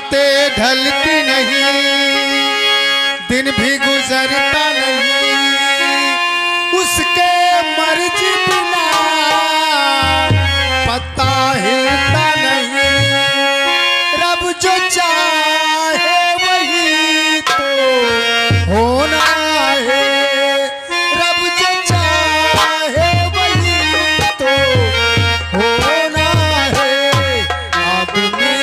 रातें ढलती नहीं, दिन भी गुजरता नहीं, उसके मर्जी बिना पत्ता हिलता नहीं। रब जो चाहे वही तो होना है, रब जो चाहे वही तो होना है। आदमी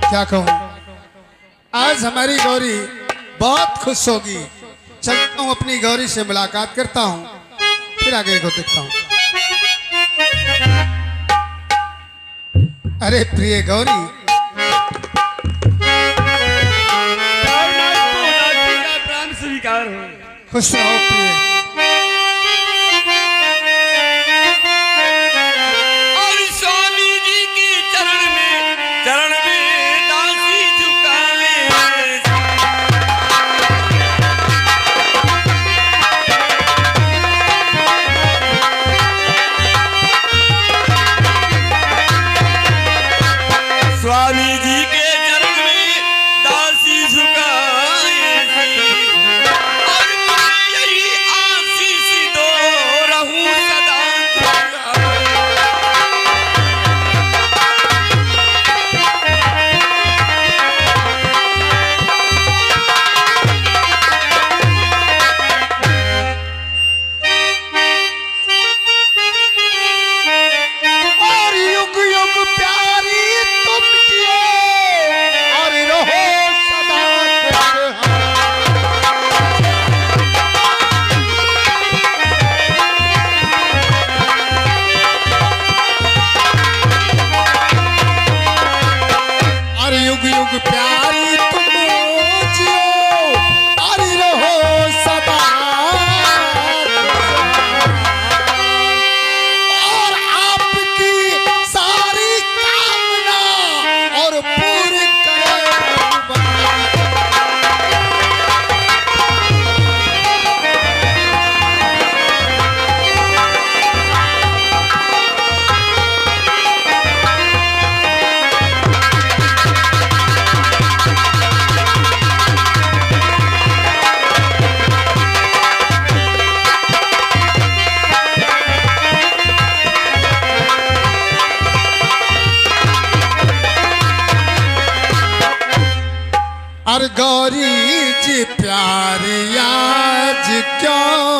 क्या कहूं, आज हमारी गौरी बहुत खुश होगी। चलता हूं अपनी गौरी से मुलाकात करता हूं, फिर आगे को देखता हूं। अरे प्रिय गौरी, प्राण स्वीकार हो। खुश रहो प्रिय। स्वामी जी के चरण में दासी झुकाए और मुझे यही आशीष दो, रहूं सदा और युग युग प्यारी तुम और रहो सदा और युग युग प्यारी तुम जियो और रहो सदा। और आपकी सारी कामना और पूरी और गौरी जी प्यार आज क्यों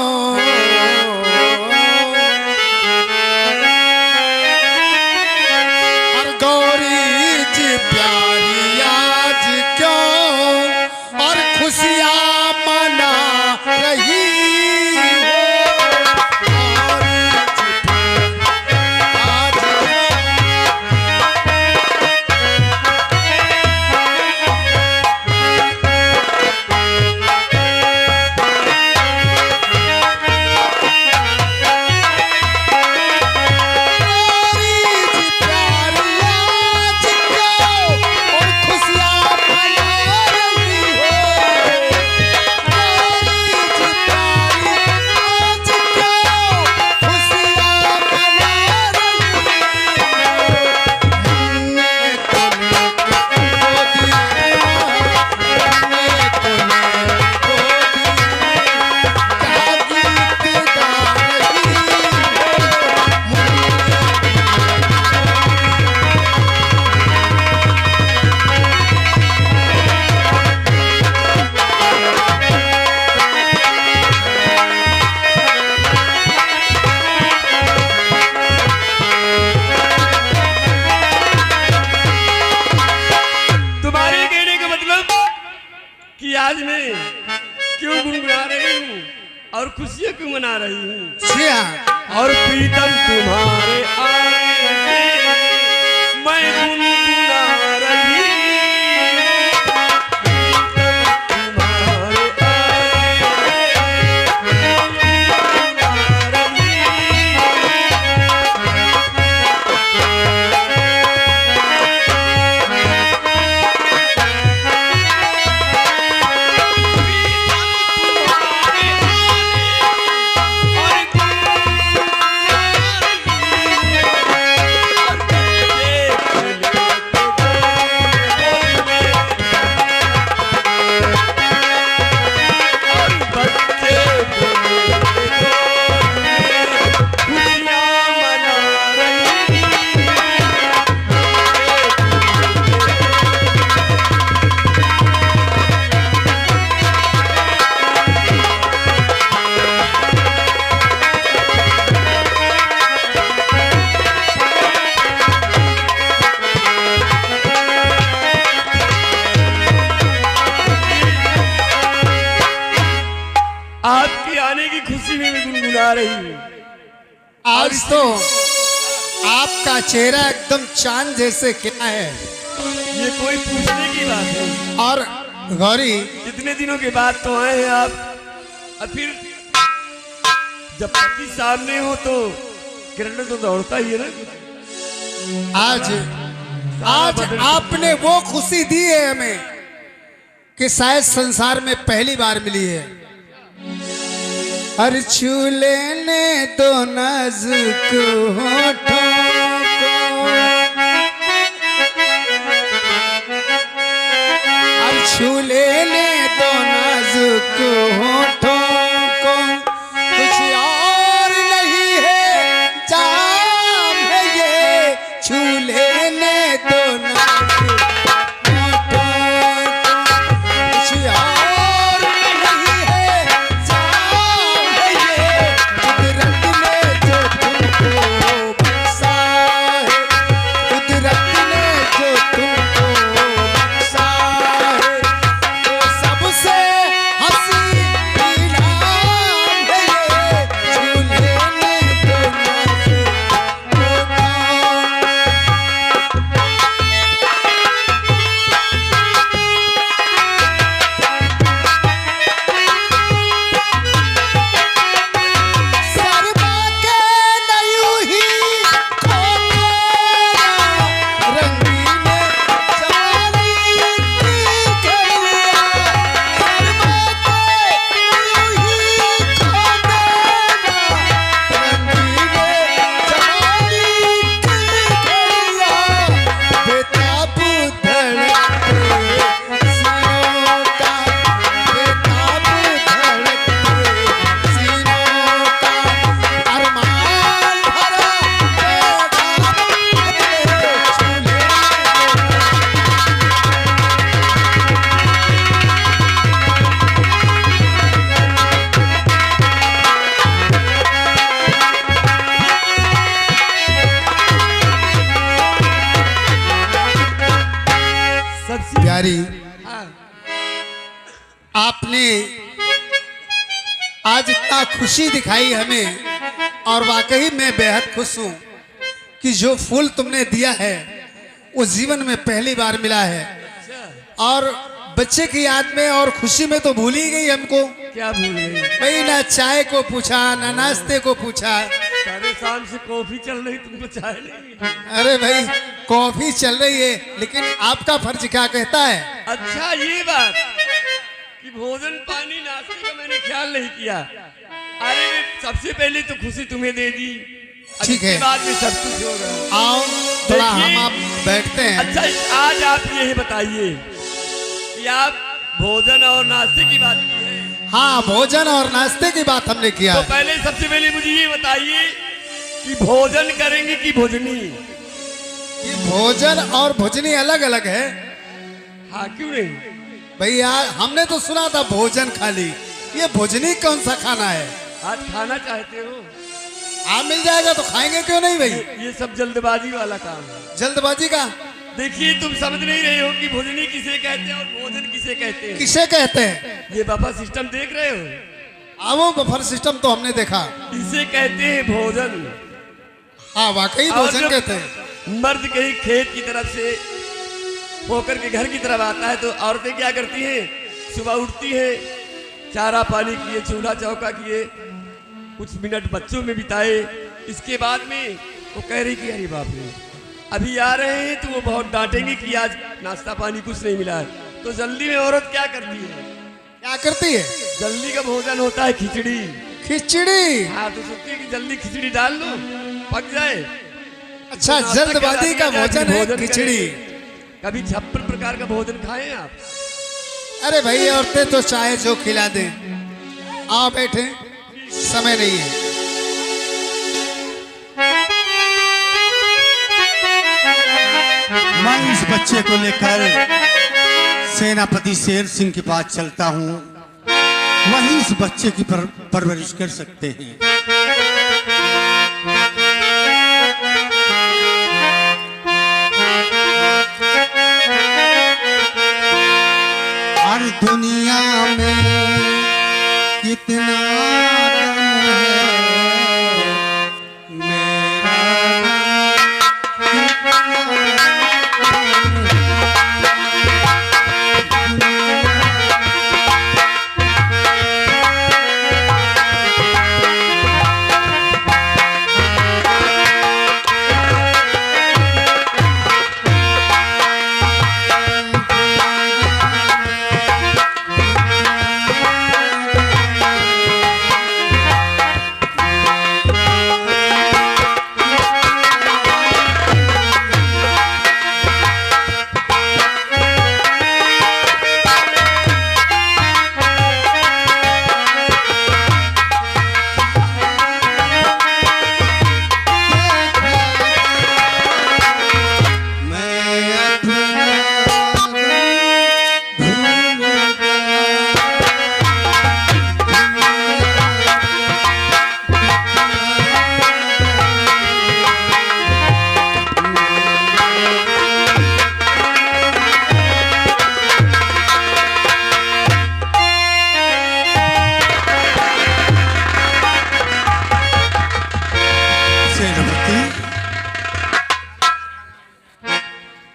खुशियाँ क्यों मना रही हूँ? जी हाँ। और प्रीतम तुम्हारे आने से मैं गुनगुना रही हूँ। प्रीतम तुम्हारे आने से मैं गुनगुना आपके आने की खुशी में मैं गुनगुना रही हूँ। आज तो आपका चेहरा एकदम चांद जैसे खिला है। ये कोई पूछने की बात है? और गौरी, कितने दिनों के बाद तो आए हैं आप, और फिर जब पति सामने हो तो किरण तो दौड़ता ही है ना। आज आज आपने वो खुशी दी है हमें कि शायद संसार में पहली बार मिली है। हर छू लेने तो नाजुक होठों को, हर छू लेने तो नाजुक होठों को, कुछ और नहीं है जाम है ये, छू लेने तो नाजुक होठों को, कुछ और नहीं है जाम है ये, कुदरत ने जो तुमको बख्शा है, कुदरत ने जो तुमको बख्शा है, वो सबसे हंसी इनाम है ये, छू लेने तो नाजुक होठों। सरबा के नयू ही खोतेरा, रंगीन जवानी की घड़िया, सरबा के नयू ही खोतेरा, रंगीन जवानी की घड़िया, बेताब धड़कते सीनों का, बेताब धड़कते सीनों का, अरमान भरा पैगाम है, छू लेने सबसे प्यारी, हाँ, आपने आज इतना खुशी दिखाई हमें, और वाकई मैं बेहद खुश हूँ कि जो फूल तुमने दिया है वो जीवन में पहली बार मिला है। और बच्चे की याद में और खुशी में तो भूल ही गई हमको। क्या भूल गई? भाई ना चाय को पूछा ना नाश्ते को पूछा। सारे शाम से कॉफी चल रही, तुमको चाय नहीं? अरे भाई कॉफी चल रही है, लेकिन आपका फर्ज क्या कहता है? अच्छा ये बात कि भोजन पानी नाश्ते का मैंने ख्याल नहीं किया। अरे मैं सबसे पहले तो खुशी तुम्हें दे दी, अब ठीक है। इसके बाद में सब कुछ होगा। आओ थोड़ा हम देखिए। आप बैठते हैं। अच्छा आज आप ये बताइए कि आप भोजन और नाश्ते की बात की है, हाँ, भोजन और नाश्ते की बात हमने किया तो है। पहले सबसे पहले मुझे ये बताइए कि भोजन करेंगे कि भोजनी? ये भोजन और भोजनी अलग अलग है हाँ क्यों नहीं? भैया। हमने तो सुना था भोजन खाली, ये भोजनी कौन सा खाना है? आज खाना चाहते हो? हाँ मिल जाएगा तो खाएंगे क्यों नहीं भाई। ये सब जल्दबाजी वाला काम है। जल्दबाजी का देखिए तुम समझ नहीं रहे हो कि भोजनी किसे कहते हैं और भोजन किसे कहते हैं। किसे कहते हैं? ये बाबा सिस्टम देख रहे हो? हाँ वो बफर सिस्टम तो हमने देखा। इसे कहते हैं भोजन। हाँ वाकई और भोजन जब कहते हैं। मर्द कहीं खेत की तरफ से होकर के घर की तरफ आता है तो औरतें क्या करती हैं? सुबह उठती हैं, चारा पानी किए, चूल्हा चौका किए, कुछ मिनट बच्चों में बिताए, इसके बाद में वो कह रही कि अरे बाप रे अभी आ रहे हैं, तो वो बहुत डांटेंगे कि आज नाश्ता पानी कुछ नहीं मिला है। तो जल्दी में औरत क्या करती है? क्या करती है? जल्दी का भोजन होता है खिचड़ी। खिचड़ी। हाँ, तो सोचती है कि जल्दी खिचड़ी डाल लो, पक जाए। अच्छा, तो जल्दबाजी का भोजन है करें। खिचड़ी। कभी 56 प्रकार का भोजन खाएं आप? अरे भाई औरतें तो चाहे जो खिला दें। आओ बैठे, समय नहीं है। मैं इस बच्चे को लेकर सेनापति शेर सिंह के पास चलता हूँ, वही इस बच्चे की परवरिश कर सकते हैं। हर दुनिया में कितना गम है, मेरा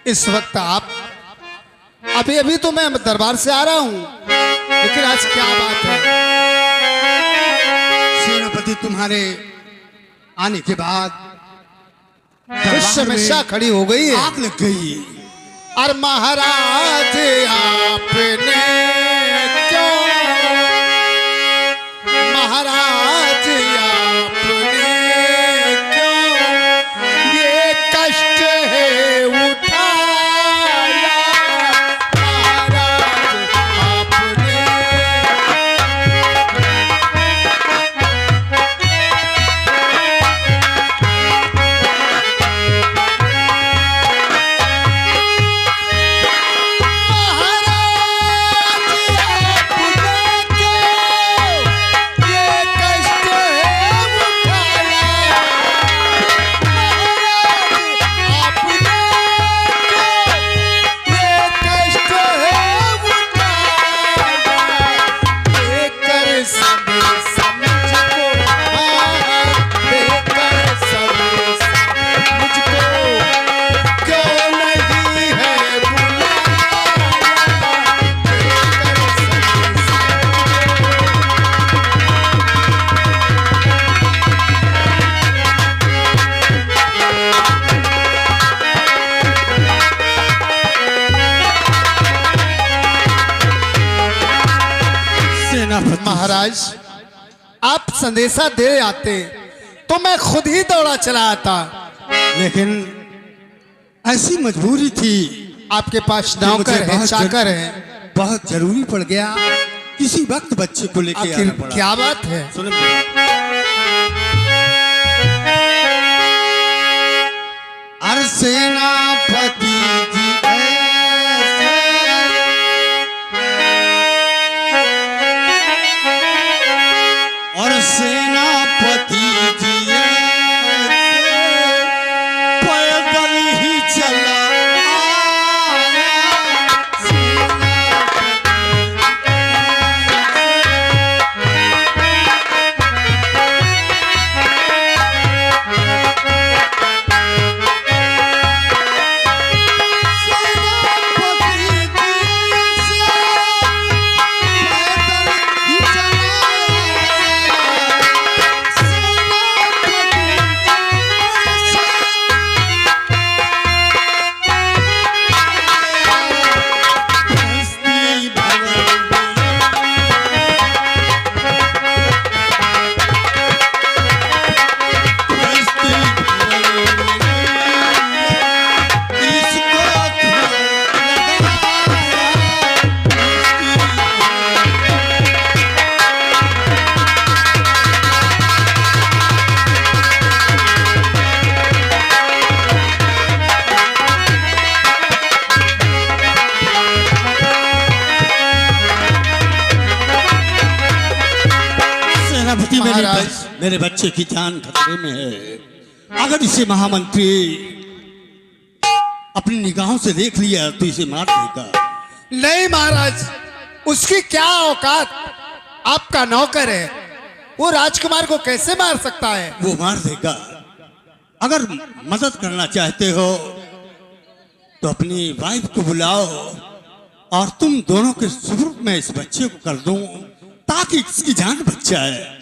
इस वक्त आप अभी अभी तो मैं दरबार से आ रहा हूं, लेकिन आज क्या बात है? सेनापति तुम्हारे आने के बाद इस समस्या खड़ी हो गई है। आग लग गई। और महाराज आपने क्यों, महाराज आपने क्यों ये कष्ट है उठाया, महाराज आपने। महाराज आप संदेशा दे आते तो मैं खुद ही दौड़ा चला आता, लेकिन ऐसी मजबूरी थी। आपके पास नौकर है, चाकर है, बहुत जरूरी पड़ गया, किसी वक्त बच्चे को लेके आखिर आना पड़ा। क्या बात है? सुनो, अर सेनापति जी ऐसे, और सेनापति जी ऐसे पैदल ही चला आया। मेरे बच्चे की जान खतरे में है। अगर इसे महामंत्री अपनी निगाहों से देख लिया तो इसे मार देगा। नहीं महाराज, उसकी क्या औकात, आपका नौकर है, वो राजकुमार को कैसे मार सकता है? वो मार देगा। अगर मदद करना चाहते हो तो अपनी वाइफ को बुलाओ और तुम दोनों के सुपुर्द में इस बच्चे को कर दूं ताकि इसकी जान बच जाए।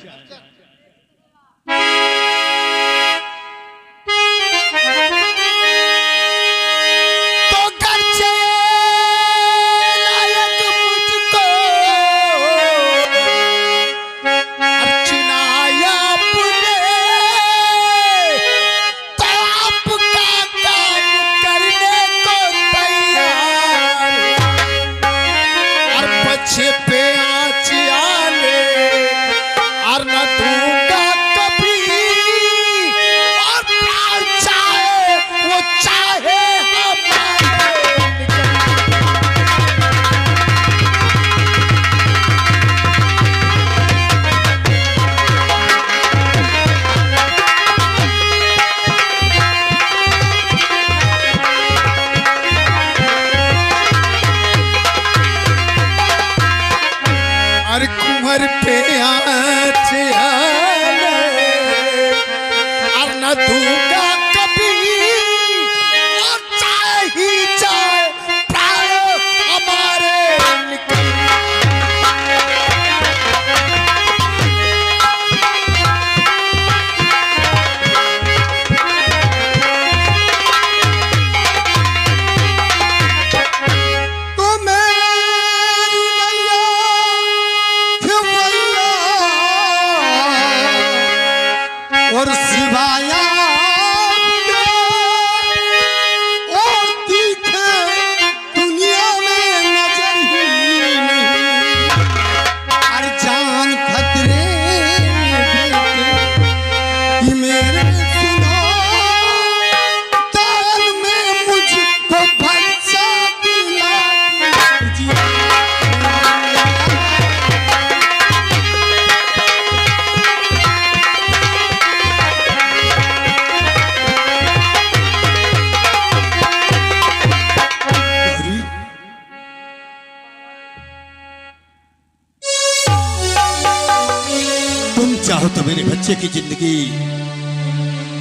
चाहो तो मेरे बच्चे की जिंदगी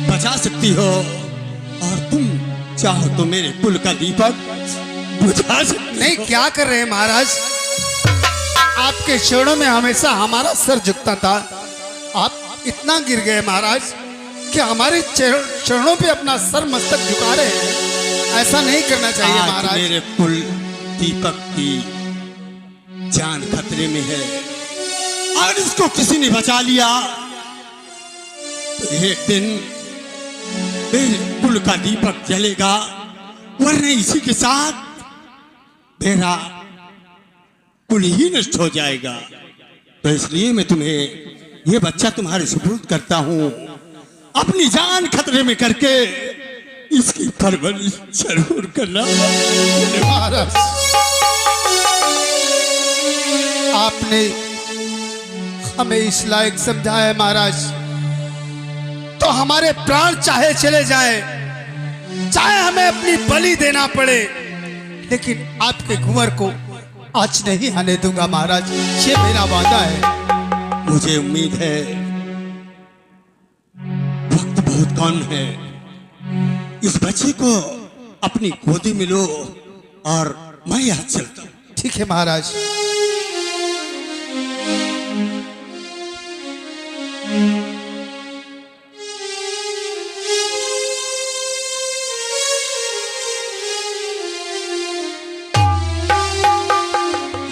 बचा सकती हो और तुम चाहो तो मेरे कुल का दीपक बुझा सकती नहीं, हो। क्या कर रहे हैं महाराज? आपके चरणों में हमेशा हमारा सर झुकता था, आप इतना गिर गए महाराज कि हमारे चरणों पे अपना सर मस्तक झुका रहे हैं। ऐसा नहीं करना चाहिए आज महाराज। मेरे कुल दीपक की जान खतरे में है। अगर इसको किसी ने बचा लिया तो एक दिन मेरे कुल का दीपक जलेगा, वरना इसी के साथ मेरा कुल ही नष्ट हो जाएगा। तो इसलिए मैं तुम्हें ये बच्चा तुम्हारे सुपुर्द करता हूं। अपनी जान खतरे में करके इसकी परवरिश जरूर करना। महाराज, आपने हमें इस लायक समझा है महाराज, तो हमारे प्राण चाहे चले जाए, चाहे हमें अपनी बलि देना पड़े, लेकिन आपके कुंवर को आज नहीं आने दूंगा महाराज। ये मेरा वादा है। मुझे उम्मीद है वक्त बहुत कम है। इस बच्चे को अपनी गोदी में लो और मैं यहाँ चलता हूँ। ठीक है महाराज।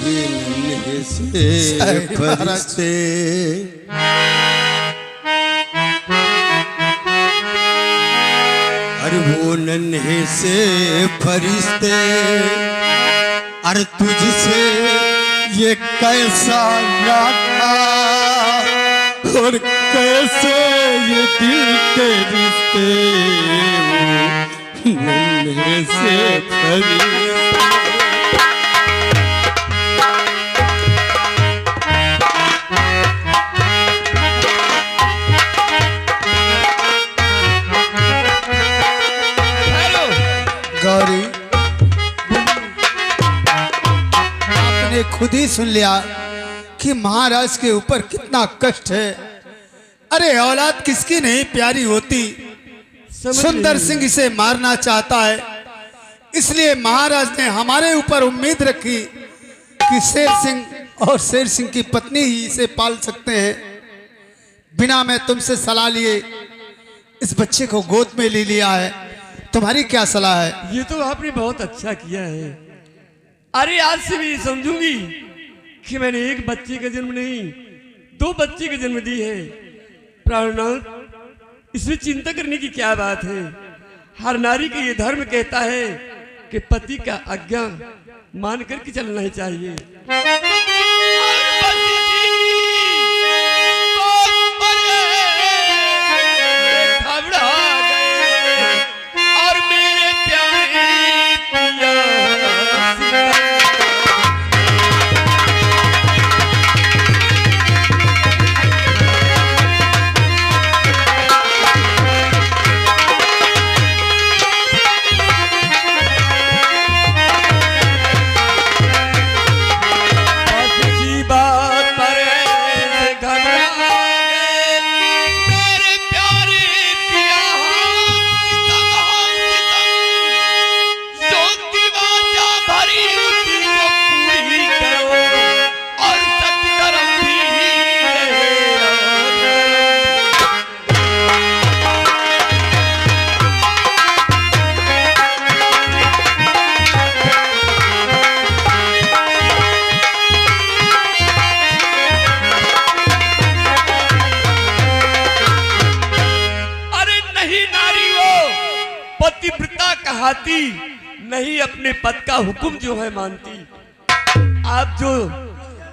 ये नन्हे से फरिश्ते अरे वो नन्हे से फरिश्ते, अरे तुझसे ये कैसा नाता और कैसे ये दिल के रिश्ते, वो नन्हे से फरिश्ते। भी सुन लिया कि महाराज के ऊपर कितना कष्ट है। अरे औलाद किसकी नहीं प्यारी होती। सुंदर सिंह इसे मारना चाहता है, इसलिए महाराज ने हमारे ऊपर उम्मीद रखी कि शेर सिंह और शेर सिंह की पत्नी ही इसे पाल सकते हैं। बिना मैं तुमसे सलाह लिए इस बच्चे को गोद में ले लिया है। तुम्हारी क्या सलाह है? ये तो आपने बहुत अच्छा किया है। अरे आज से भी समझूंगी कि मैंने एक बच्चे का जन्म नहीं 2 बच्चे का जन्म दी है। प्राणनाथ, इसमें चिंता करने की क्या बात है। हर नारी का ये धर्म कहता है कि पति का आज्ञा मान करके चलना ही चाहिए। पतिव्रता कहाती नहीं, अपने पद का हुक्म जो है मानती। आप जो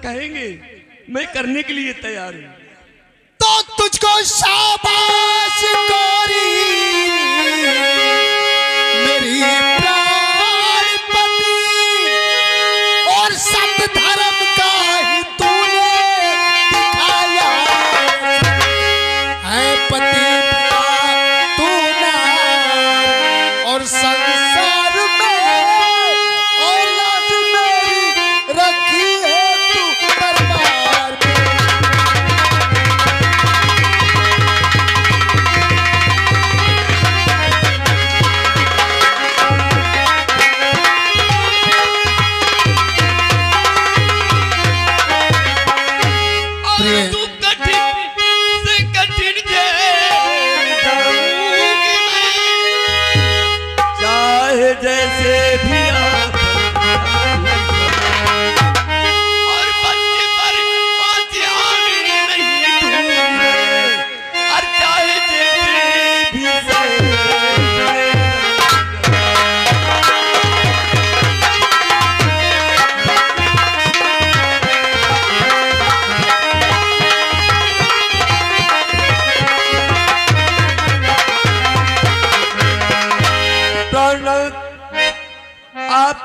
कहेंगे मैं करने के लिए तैयार हूं। तो तुझको शाबाश गोरी मेरी प्राण पति, और सत धर्म का ही तूने दिखाया है। पति तू ना और संसार में औलाद मेरी रखी है तू दरबार में। जैसे भी आप और बच्चे पर ध्यान नहीं दूंगे, और चाहे जैसे भी आप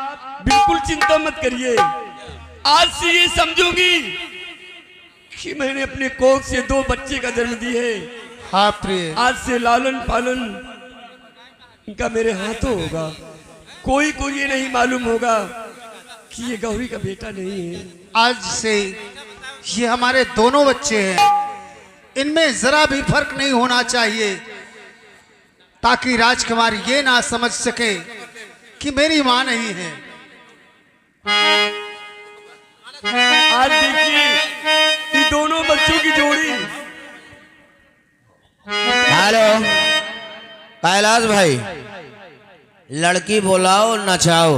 बिल्कुल चिंता मत करिए। आज से ये समझूंगी कि मैंने अपने कोख से 2 बच्चे का जन्म दी है। हाँ प्रिय, आज से लालन पालन इनका मेरे हाथों होगा। कोई को ये नहीं मालूम होगा कि ये गौरी का बेटा नहीं है। आज से ये हमारे दोनों बच्चे हैं, इनमें जरा भी फर्क नहीं होना चाहिए, ताकि राजकुमार ये ना समझ सके कि मेरी मां नहीं है। आज देखिए ये दोनों बच्चों की जोड़ी। हेलो कैलाश भाई, लड़की बुलाओ नचाओ,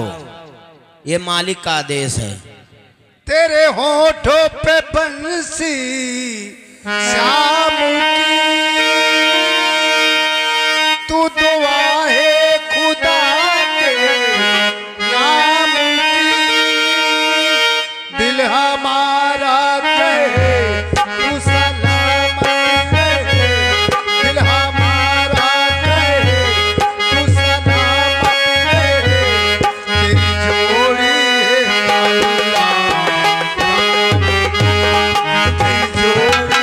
ये मालिक का आदेश है। तेरे होठों पे बंसी शाम की, तू दुआ है खुदा के नाम की। दिल हमारा कहे तू सलामत रहे, दिल हमारा कहे तू सलामत रहे। तेरी जोड़ी है अल्लाह, तेरी जोड़ी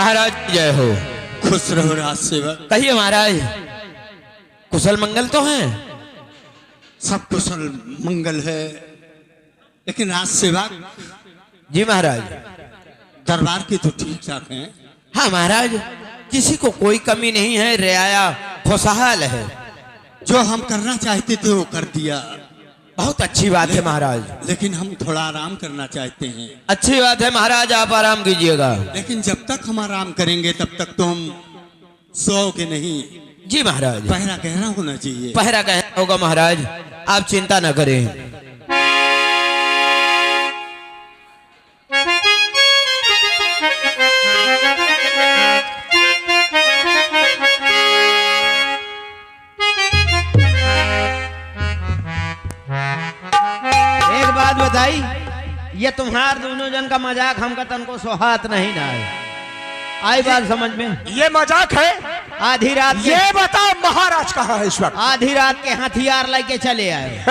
महाराज जय हो। खुश रहो राज सेवक। कहिए महाराज, कुशल मंगल तो हैं? सब कुशल मंगल है, लेकिन राज सेवक जी महाराज। दरबार की तो ठीक ठाक है। हाँ महाराज, किसी को कोई कमी नहीं है, रियाया खुशहाल है। जो हम करना चाहते थे वो कर दिया। बहुत अच्छी बात है महाराज। लेकिन हम थोड़ा आराम करना चाहते हैं। अच्छी बात है महाराज, आप आराम कीजिएगा। लेकिन जब तक हम आराम करेंगे तब तक तो हम सोओगे नहीं। जी महाराज। पहरा गहरा होना चाहिए। पहरा गहरा होगा महाराज, आप चिंता न करें। एक बात बताई, ये तुम्हार दोनों जन का मजाक हमका तनको सोहात नहीं ना है। आई बात समझ में? ये मजाक है? आधी रात के, ये बताओ महाराज कहाँ है इस वक्त? आधी रात के हथियार लेके चले आए।